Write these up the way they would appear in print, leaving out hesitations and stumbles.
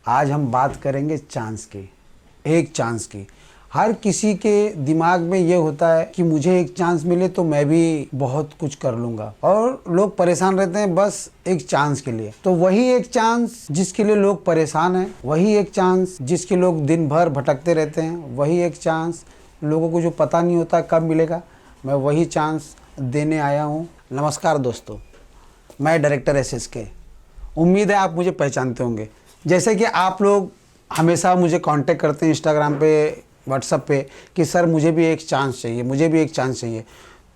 आज हम बात करेंगे चांस की, एक चांस की। हर किसी के दिमाग में ये होता है कि मुझे एक चांस मिले तो मैं भी बहुत कुछ कर लूँगा, और लोग परेशान रहते हैं बस एक चांस के लिए। तो वही एक चांस जिसके लिए लोग परेशान हैं, वही एक चांस जिसके लोग दिन भर भटकते रहते हैं, वही एक चांस लोगों को जो पता नहीं होता कब मिलेगा, मैं वही चांस देने आया हूँ। नमस्कार दोस्तों, मैं डायरेक्टर SSK। उम्मीद है आप मुझे पहचानते होंगे। जैसे कि आप लोग हमेशा मुझे कांटेक्ट करते हैं इंस्टाग्राम पे, व्हाट्सएप पे कि सर मुझे भी एक चांस चाहिए, मुझे भी एक चांस चाहिए।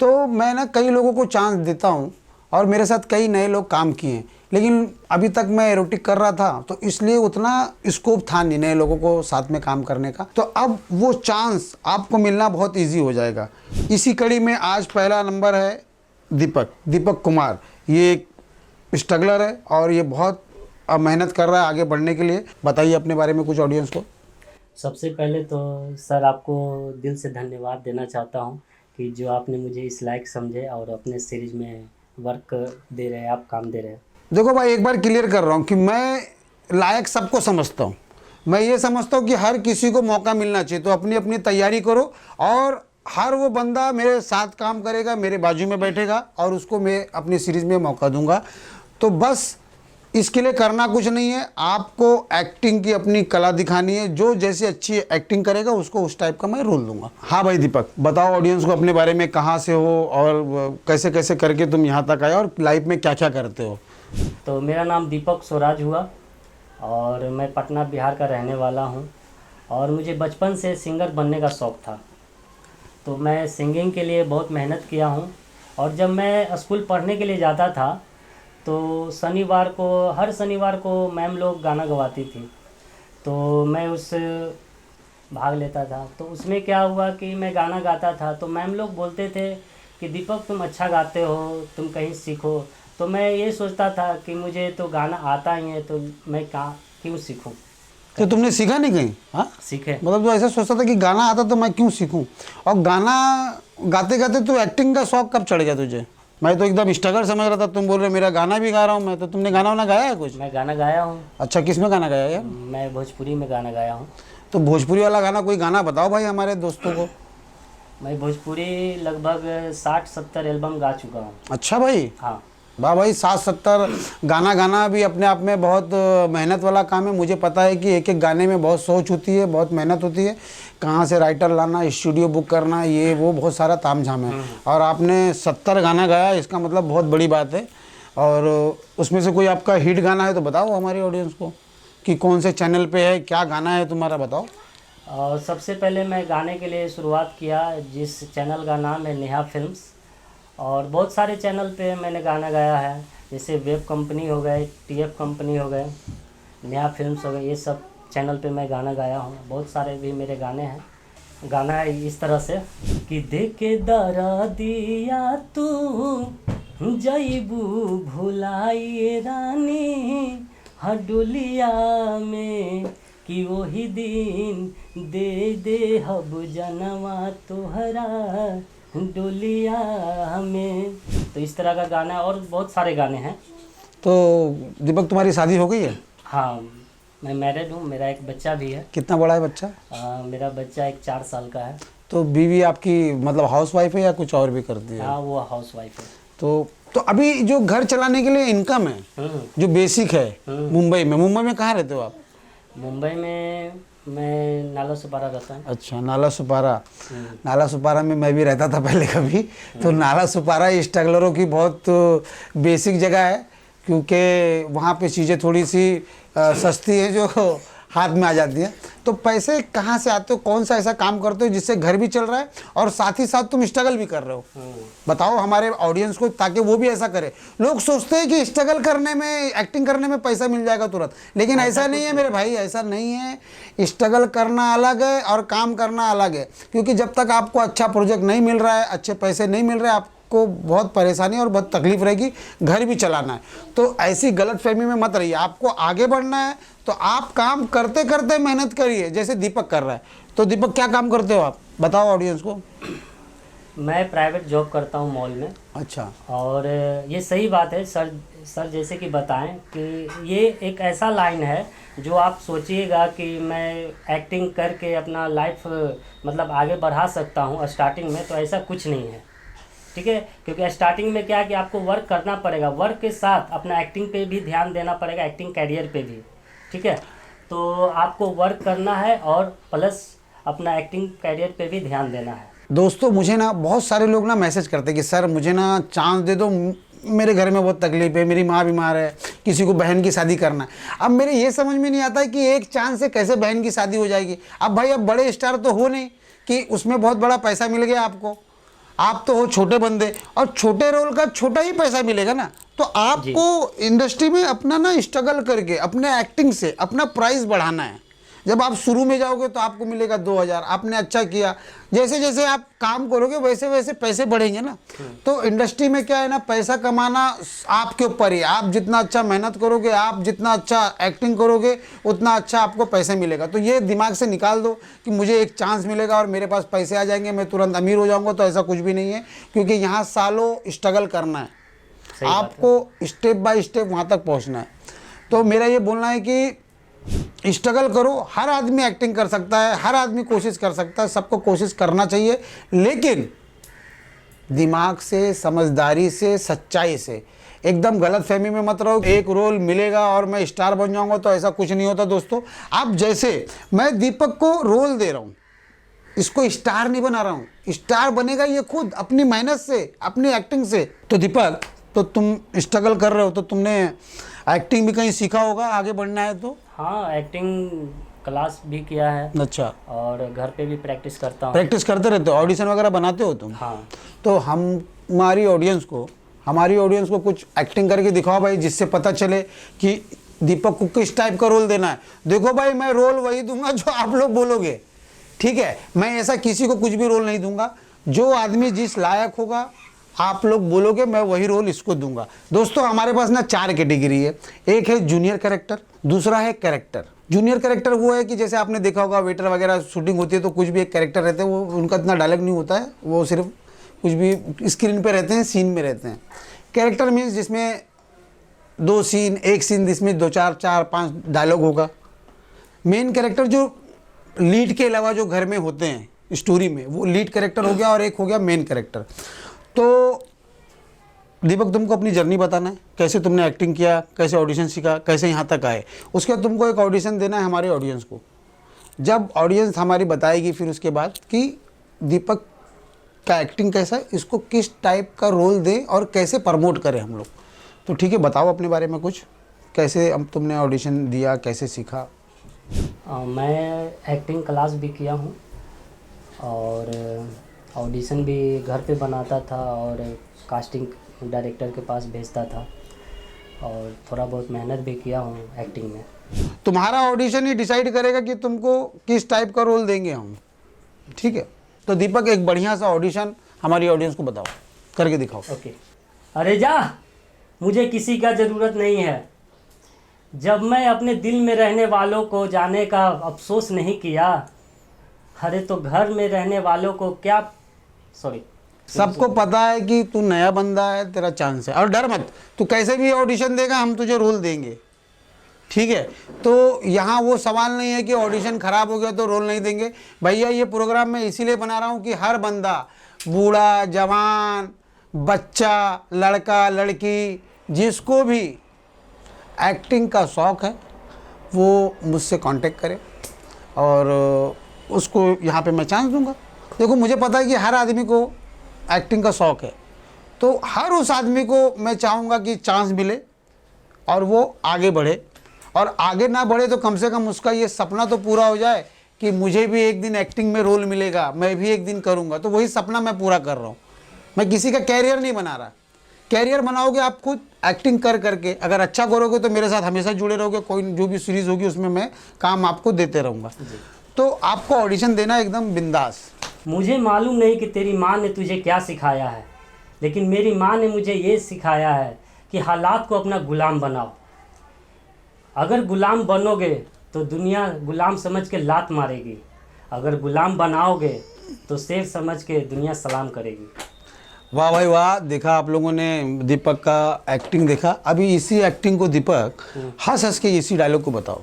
तो मैं ना कई लोगों को चांस देता हूँ और मेरे साथ कई नए लोग काम किए हैं, लेकिन अभी तक मैं एरोटिक कर रहा था तो इसलिए उतना स्कोप था नहीं नए लोगों को साथ में काम करने का। तो अब वो चांस आपको मिलना बहुत ईजी हो जाएगा। इसी कड़ी में आज पहला नंबर है दीपक कुमार। ये एक स्ट्रगलर है और ये बहुत मेहनत कर रहा है आगे बढ़ने के लिए। बताइए अपने बारे में कुछ ऑडियंस को। सबसे पहले तो सर आपको दिल से धन्यवाद देना चाहता हूँ कि जो आपने मुझे इस लायक समझे और अपने सीरीज में वर्क दे रहे हैं, आप काम दे रहे हैं। देखो भाई, एक बार क्लियर कर रहा हूँ कि मैं लायक सबको समझता हूँ। मैं ये समझता हूँ कि हर किसी को मौका मिलना चाहिए, तो अपनी अपनी तैयारी करो। और हर वो बंदा मेरे साथ काम करेगा, मेरे बाजू में बैठेगा और उसको मैं अपनी सीरीज़ में मौका दूंगा। तो बस इसके लिए करना कुछ नहीं है, आपको एक्टिंग की अपनी कला दिखानी है। जो जैसे अच्छी एक्टिंग करेगा उसको उस टाइप का मैं रोल दूंगा। हाँ भाई दीपक, बताओ ऑडियंस को अपने बारे में, कहाँ से हो और कैसे कैसे करके तुम यहाँ तक आए और लाइफ में क्या क्या करते हो। तो मेरा नाम दीपक स्वराज हुआ और मैं पटना बिहार का रहने वाला हूँ और मुझे बचपन से सिंगर बनने का शौक़ था। तो मैं सिंगिंग के लिए बहुत मेहनत किया हूँ। और जब मैं स्कूल पढ़ने के लिए जाता था तो हर शनिवार को मैम लोग गाना गवाती थी, तो मैं उस भाग लेता था। तो उसमें क्या हुआ कि मैं गाना गाता था तो मैम लोग बोलते थे कि दीपक तुम अच्छा गाते हो, तुम कहीं सीखो। तो मैं ये सोचता था कि मुझे तो गाना आता ही है, तो मैं क्यों सीखूं। तो तुमने सीखा नहीं कहीं? हाँ, सीखे। मतलब तो ऐसा सोचता था कि गाना आता तो मैं क्यों सीखूं। और गाना गाते गाते तो एक्टिंग का शौक कब चढ़ गया तुझे? मैं तो एकदम स्ट्रगल समझ रहा था, तुम बोल रहे मेरा गाना भी गा रहा हूँ मैं। तो तुमने गाना वाना गाया है कुछ? मैं गाना गाया हूँ। अच्छा, किस में गाना गाया यार? मैं भोजपुरी में गाना गाया हूँ। तो भोजपुरी वाला गाना कोई गाना बताओ भाई हमारे दोस्तों को। मैं भोजपुरी लगभग 60-70 एल्बम गा चुका हूँ। अच्छा भाई, हाँ। वाह भाई, 60-70 गाना गाना भी अपने आप में बहुत मेहनत वाला काम है। मुझे पता है कि एक एक गाने में बहुत सोच होती है, बहुत मेहनत होती है। कहाँ से राइटर लाना, स्टूडियो बुक करना, ये वो बहुत सारा तामझाम है। और आपने 70 गाना गाया, इसका मतलब बहुत बड़ी बात है। और उसमें से कोई आपका हिट गाना है तो बताओ हमारी ऑडियंस को कि कौन से चैनल पे है, क्या गाना है तुम्हारा, बताओ। और सबसे पहले मैं गाने के लिए शुरुआत किया जिस चैनल का नाम है नेहा फिल्म्स, और बहुत सारे चैनल पे मैंने गाना गाया है, जैसे वेब कंपनी हो गए, TF कंपनी हो गए, नेहा फिल्म्स हो गए, ये सब चैनल पे मैं गाना गाया हूँ। बहुत सारे भी मेरे गाने हैं। गाना है इस तरह से कि देखे दरा दिया तू जईबू भुलाइए रानी हडुलिया में कि वही दिन दे हब जनवा तोहरा डोलिया में। तो इस तरह का गाना है और बहुत सारे गाने हैं। तो दीपक, तुम्हारी शादी हो गई है? हाँ, मैं मैरिड हूँ, मेरा एक बच्चा भी है। कितना बड़ा है बच्चा? मेरा बच्चा एक 4 साल का है। तो बीवी आपकी मतलब हाउस वाइफ है या कुछ और भी करती है? हाँ, वो हाउस वाइफ है। तो अभी जो घर चलाने के लिए इनकम है जो बेसिक है, मुंबई में कहाँ रहते हो आप? मुंबई में मैं नाला सुपारा रहता हूँ। अच्छा, नाला सुपारा। नाला सुपारा में मैं भी रहता था पहले कभी। तो नाला सुपारा स्ट्रगलरों की बहुत बेसिक जगह है, क्योंकि वहाँ पे चीज़ें थोड़ी सी सस्ती हैं जो हाथ में आ जाती है। तो पैसे कहाँ से आते हो, कौन सा ऐसा काम करते हो जिससे घर भी चल रहा है और साथ ही साथ तुम स्ट्रगल भी कर रहे हो? बताओ हमारे ऑडियंस को, ताकि वो भी ऐसा करे। लोग सोचते हैं कि स्ट्रगल करने में, एक्टिंग करने में पैसा मिल जाएगा तुरंत, लेकिन ऐसा नहीं है मेरे भाई, ऐसा नहीं है। स्ट्रगल करना अलग है और काम करना अलग है। क्योंकि जब तक आपको अच्छा प्रोजेक्ट नहीं मिल रहा है, अच्छे पैसे नहीं मिल रहे, आपको बहुत परेशानी और बहुत तकलीफ रहेगी, घर भी चलाना है। तो ऐसी गलतफहमी में मत रहिए। आपको आगे बढ़ना है तो आप काम करते करते मेहनत करिए, जैसे दीपक कर रहा है। तो दीपक, क्या काम करते हो आप, बताओ ऑडियंस को। मैं प्राइवेट जॉब करता हूँ मॉल में। अच्छा। और ये सही बात है सर जैसे कि बताएं कि ये एक ऐसा लाइन है जो आप सोचिएगा कि मैं एक्टिंग करके अपना लाइफ मतलब आगे बढ़ा सकता हूँ स्टार्टिंग में, तो ऐसा कुछ नहीं है। ठीक है, क्योंकि स्टार्टिंग में क्या है कि आपको वर्क करना पड़ेगा, वर्क के साथ अपना एक्टिंग पे भी ध्यान देना पड़ेगा, एक्टिंग कैरियर पे भी। ठीक है, तो आपको वर्क करना है और प्लस अपना एक्टिंग कैरियर पे भी ध्यान देना है। दोस्तों मुझे ना बहुत सारे लोग ना मैसेज करते हैं कि सर मुझे ना चांस दे दो, मेरे घर में बहुत तकलीफ है, मेरी माँ बीमार है, किसी को बहन की शादी करना है। अब मेरे ये समझ में नहीं आता है कि एक चांस से कैसे बहन की शादी हो जाएगी। अब भाई अब बड़े स्टार तो हो नहीं कि उसमें बहुत बड़ा पैसा मिल गया आपको, आप तो हो छोटे बंदे और छोटे रोल का छोटा ही पैसा मिलेगा ना। तो आपको इंडस्ट्री में अपना ना स्ट्रगल करके अपने एक्टिंग से अपना प्राइस बढ़ाना है। जब आप शुरू में जाओगे तो आपको मिलेगा 2000, आपने अच्छा किया, जैसे जैसे आप काम करोगे वैसे वैसे पैसे बढ़ेंगे ना। तो इंडस्ट्री में क्या है ना, पैसा कमाना आपके ऊपर ही, आप जितना अच्छा मेहनत करोगे, आप जितना अच्छा एक्टिंग करोगे, उतना अच्छा आपको पैसे मिलेगा। तो ये दिमाग से निकाल दो कि मुझे एक चांस मिलेगा और मेरे पास पैसे आ जाएंगे, मैं तुरंत अमीर हो जाऊँगा, तो ऐसा कुछ भी नहीं है। क्योंकि यहाँ सालों स्ट्रगल करना है, आपको स्टेप बाय स्टेप वहाँ तक पहुँचना है। तो मेरा ये बोलना है कि स्ट्रगल करो। हर आदमी एक्टिंग कर सकता है, हर आदमी कोशिश कर सकता है, सबको कोशिश करना चाहिए, लेकिन दिमाग से, समझदारी से, सच्चाई से। एकदम गलत फहमी में मत रहो, एक रोल मिलेगा और मैं स्टार बन जाऊंगा, तो ऐसा कुछ नहीं होता दोस्तों। अब जैसे मैं दीपक को रोल दे रहा हूँ, इसको स्टार नहीं बना रहा हूँ, स्टार बनेगा ये खुद अपनी मेहनत से, अपनी एक्टिंग से। तो दीपक, तो तुम स्ट्रगल कर रहे हो, तो तुमने एक्टिंग भी कहीं सीखा होगा आगे बढ़ना है तो? हाँ, एक्टिंग क्लास भी किया है। अच्छा, और घर पे भी प्रैक्टिस करता हूँ। प्रैक्टिस करते रहते हो, ऑडिशन वगैरह बनाते हो तुम? हाँ। तो हमारी ऑडियंस को कुछ एक्टिंग करके दिखाओ भाई, जिससे पता चले कि दीपक को किस टाइप का रोल देना है। देखो भाई, मैं रोल वही दूंगा जो आप लोग बोलोगे, ठीक है? मैं ऐसा किसी को कुछ भी रोल नहीं दूंगा, जो आदमी जिस लायक होगा आप लोग बोलोगे मैं वही रोल इसको दूंगा। दोस्तों हमारे पास ना 4 कैटेगरी है। एक है जूनियर कैरेक्टर, दूसरा है कैरेक्टर। जूनियर कैरेक्टर वो है कि जैसे आपने देखा होगा वेटर वगैरह शूटिंग होती है तो कुछ भी एक कैरेक्टर रहते हैं, वो उनका इतना डायलॉग नहीं होता है, वो सिर्फ कुछ भी स्क्रीन पे रहते हैं, सीन में रहते हैं। कैरेक्टर मीन्स जिसमें 2 सीन, 1 सीन जिसमें 2 4 5 डायलॉग होगा। मेन कैरेक्टर जो लीड के अलावा जो घर में होते हैं स्टोरी में, वो लीड कैरेक्टर हो गया, और एक हो गया मेन कैरेक्टर। तो दीपक तुमको अपनी जर्नी बताना है, कैसे तुमने एक्टिंग किया, कैसे ऑडिशन सीखा, कैसे यहाँ तक आए। उसके बाद तुमको एक ऑडिशन देना है हमारे ऑडियंस को। जब ऑडियंस हमारी बताएगी फिर उसके बाद कि दीपक का एक्टिंग कैसा है, इसको किस टाइप का रोल दें और कैसे प्रमोट करें हम लोग। तो ठीक है, बताओ अपने बारे में कुछ, कैसे अब तुमने ऑडिशन दिया, कैसे सीखा? मैं एक्टिंग क्लास भी किया हूँ और ऑडिशन भी घर पे बनाता था और कास्टिंग डायरेक्टर के पास भेजता था, और थोड़ा बहुत मेहनत भी किया हूँ एक्टिंग में। तुम्हारा ऑडिशन ही डिसाइड करेगा कि तुमको किस टाइप का रोल देंगे हम, ठीक है? तो दीपक एक बढ़िया सा ऑडिशन हमारी ऑडियंस को बताओ, करके दिखाओ। ओके। अरे जा, मुझे किसी का ज़रूरत नहीं है। जब मैं अपने दिल में रहने वालों को जाने का अफसोस नहीं किया, अरे तो घर में रहने वालों को क्या, सॉरी, सबको पता है कि तू नया बंदा है, तेरा चांस है, और डर मत, तू कैसे भी ऑडिशन देगा हम तुझे रोल देंगे, ठीक है? तो यहाँ वो सवाल नहीं है कि ऑडिशन ख़राब हो गया तो रोल नहीं देंगे। भैया ये प्रोग्राम मैं इसीलिए बना रहा हूँ कि हर बंदा, बूढ़ा जवान, बच्चा, लड़का लड़की, जिसको भी एक्टिंग का शौक़ है वो मुझसे कांटेक्ट करे और उसको यहाँ पे मैं चांस दूंगा। देखो मुझे पता है कि हर आदमी को एक्टिंग का शौक़ है, तो हर उस आदमी को मैं चाहूँगा कि चांस मिले और वो आगे बढ़े, और आगे ना बढ़े तो कम से कम उसका ये सपना तो पूरा हो जाए कि मुझे भी एक दिन एक्टिंग में रोल मिलेगा, मैं भी एक दिन करूँगा। तो वही सपना मैं पूरा कर रहा हूँ, मैं किसी का कैरियर नहीं बना रहा। कैरियर बनाओगे आप खुद एक्टिंग कर करके, अगर अच्छा करोगे तो मेरे साथ हमेशा जुड़े रहोगे, कोई जो भी सीरीज़ होगी उसमें मैं काम आपको देते रहूँगा। तो आपको ऑडिशन देना एकदम बिंदास। मुझे मालूम नहीं कि तेरी माँ ने तुझे क्या सिखाया है, लेकिन मेरी माँ ने मुझे ये सिखाया है कि हालात को अपना गुलाम बनाओ। अगर गुलाम बनोगे तो दुनिया गुलाम समझ के लात मारेगी, अगर गुलाम बनाओगे तो शेर समझ के दुनिया सलाम करेगी। वाह भाई वाह, देखा आप लोगों ने दीपक का एक्टिंग देखा। अभी इसी एक्टिंग को दीपक हंस हंस के इसी डायलॉग को बताओ,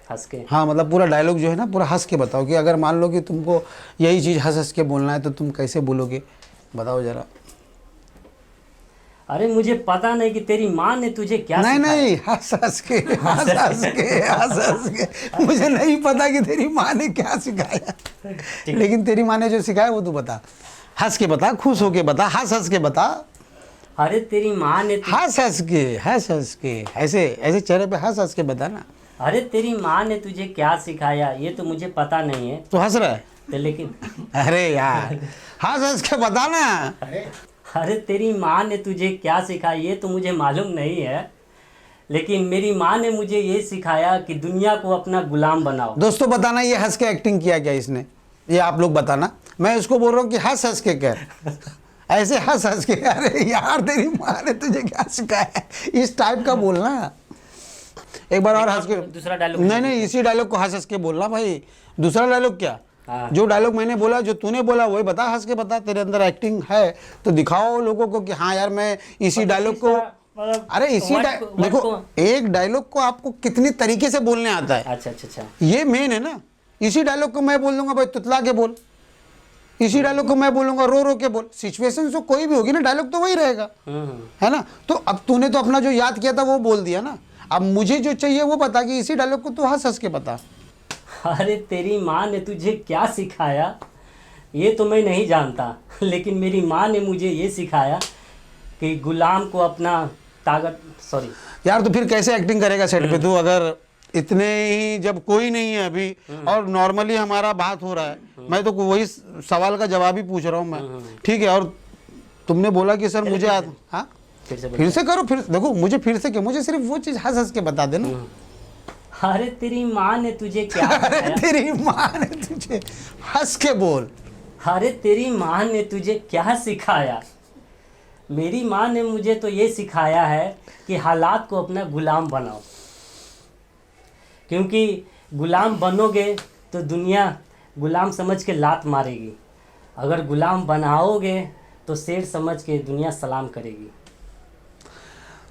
हंस के। हाँ मतलब पूरा डायलॉग जो है ना पूरा हंस के बताओ, कि अगर मान लो कि तुमको यही चीज़ हंस हंस के बोलना है तो तुम कैसे बोलोगे, बताओ जरा। अरे मुझे पता नहीं कि तेरी माँ ने तुझे क्या नहीं सिखाया। नहीं, हंस हंस के, हंस हंस के, हंस हंस के। मुझे नहीं पता कि तेरी माँ ने क्या सिखाया, लेकिन तेरी माँ ने जो सिखाया वो तू बता, हंस के बता, खुश होके बता, हंस हंस के बता, अरे तेरी माँ ने हंस हंस के, हंस हंस के, ऐसे ऐसे चेहरे पे हंस हंस के बता ना। अरे तेरी माँ ने तुझे क्या सिखाया ये तो मुझे पता नहीं है, तो हंस रहा है, तो लेकिन अरे यार हंस हंस के बता ना। अरे तेरी माँ ने तुझे क्या सिखाया ये तो मुझे मालूम नहीं है, लेकिन मेरी माँ ने मुझे ये सिखाया कि दुनिया को अपना गुलाम बनाओ। दोस्तों बताना ये हंस के एक्टिंग किया क्या इसने, ये आप लोग बताना। मैं उसको बोल रहा हूँ कि हंस हंस के कर, ऐसे हंस हंस के, अरे यार तेरी माँ ने तुझे क्या सिखाया, इस टाइप का बोलना। एक बार और हंस के, दूसरा डायलॉग नहीं नहीं इसी डायलॉग को हंस हंस के बोलना भाई, दूसरा डायलॉग क्या, हाँ। जो डायलॉग मैंने बोला, जो तूने बोला वही बता, हंस के बता। तेरे अंदर एक्टिंग है तो दिखाओ लोगों को कि हाँ यार मैं इसी डायलॉग को, अरे इसी देखो एक डायलॉग को आपको कितनी तरीके से बोलने आता है, अच्छा अच्छा अच्छा, ये मेन है ना। इसी डायलॉग को मैं बोल दूंगा भाई तुतला के बोल, इसी डायलॉग को मैं बोलूंगा रो रो के बोल, सिचुएशन तो कोई भी होगी ना, डायलॉग तो वही रहेगा, है ना। तो अब तूने तो अपना जो याद किया था वो बोल दिया ना, अब मुझे जो चाहिए वो बता कि इसी डायलॉग को तू हंस हंस के बता। अरे तेरी माँ ने तुझे क्या सिखाया ये तो मैं नहीं जानता, लेकिन मेरी माँ ने मुझे ये सिखाया कि गुलाम को अपना ताकत, सॉरी यार तो फिर कैसे एक्टिंग करेगा सेट पे तू, अगर इतने ही जब कोई नहीं है अभी और नॉर्मली हमारा बात हो रहा है, मैं तो वही सवाल का जवाब ही पूछ रहा हूँ मैं, ठीक है। और तुमने बोला कि सर मुझे हाँ फिर से करो, फिर देखो मुझे फिर से क्या, मुझे सिर्फ वो चीज़ हंस हंस के बता देना। अरे तेरी माँ ने तुझे क्या अरे सिखाया? तेरी माँ ने तुझे, हंस के बोल। अरे तेरी माँ ने तुझे क्या सिखाया? मेरी माँ ने मुझे तो ये सिखाया है कि हालात को अपना गुलाम बनाओ, क्योंकि गुलाम बनोगे तो दुनिया गुलाम समझ के लात मारेगी, अगर गुलाम बनाओगे तो शेर समझ के दुनिया सलाम करेगी।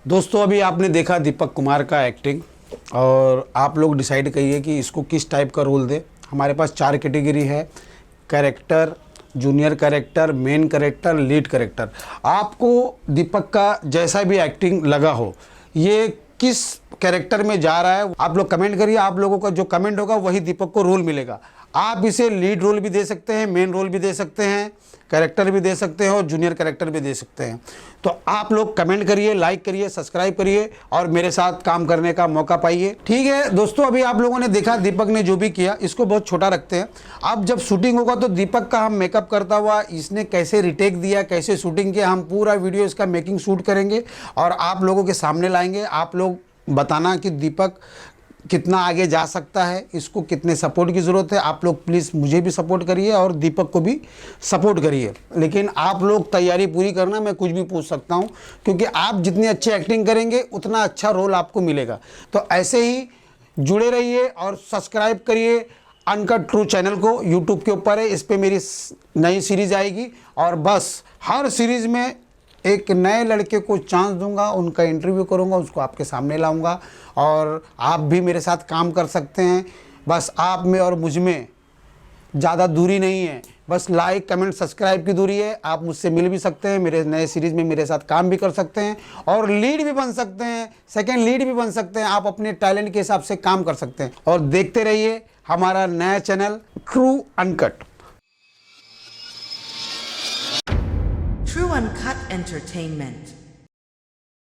दोस्तों अभी आपने देखा दीपक कुमार का एक्टिंग, और आप लोग डिसाइड करिए कि इसको किस टाइप का रोल दे। हमारे पास 4 कैटेगरी है, character, junior character, main character, lead character. आपको दीपक का जैसा भी एक्टिंग लगा हो, ये किस कैरेक्टर में जा रहा है, आप लोग कमेंट करिए। आप लोगों का जो कमेंट होगा वही दीपक को रोल मिलेगा। आप इसे लीड रोल भी दे सकते हैं, मेन रोल भी दे सकते हैं, कैरेक्टर भी दे सकते हैं और जूनियर कैरेक्टर भी दे सकते हैं। तो आप लोग कमेंट करिए, लाइक करिए, सब्सक्राइब करिए और मेरे साथ काम करने का मौका पाइए, ठीक है दोस्तों। अभी आप लोगों ने देखा दीपक ने जो भी किया, इसको बहुत छोटा रखते हैं। अब जब शूटिंग होगा तो दीपक का हम मेकअप करता हुआ, इसने कैसे रिटेक दिया, कैसे शूटिंग किया, हम पूरा वीडियो इसका मेकिंग शूट करेंगे और आप लोगों के सामने लाएंगे। आप लोग बताना कि दीपक कितना आगे जा सकता है, इसको कितने सपोर्ट की ज़रूरत है। आप लोग प्लीज़ मुझे भी सपोर्ट करिए और दीपक को भी सपोर्ट करिए, लेकिन आप लोग तैयारी पूरी करना। मैं कुछ भी पूछ सकता हूं, क्योंकि आप जितनी अच्छी एक्टिंग करेंगे उतना अच्छा रोल आपको मिलेगा। तो ऐसे ही जुड़े रहिए और सब्सक्राइब करिए अनकट ट्रू चैनल को, यूट्यूब के ऊपर है, इस पर मेरी नई सीरीज़ आएगी और बस हर सीरीज़ में एक नए लड़के को चांस दूंगा, उनका इंटरव्यू करूंगा, उसको आपके सामने लाऊंगा और आप भी मेरे साथ काम कर सकते हैं। बस आप में और मुझ में ज़्यादा दूरी नहीं है, बस लाइक कमेंट सब्सक्राइब की दूरी है। आप मुझसे मिल भी सकते हैं, मेरे नए सीरीज़ में मेरे साथ काम भी कर सकते हैं और लीड भी बन सकते हैं, सेकेंड लीड भी बन सकते हैं। आप अपने टैलेंट के हिसाब से काम कर सकते हैं और देखते रहिए हमारा नया channel true uncut. True Uncut Entertainment.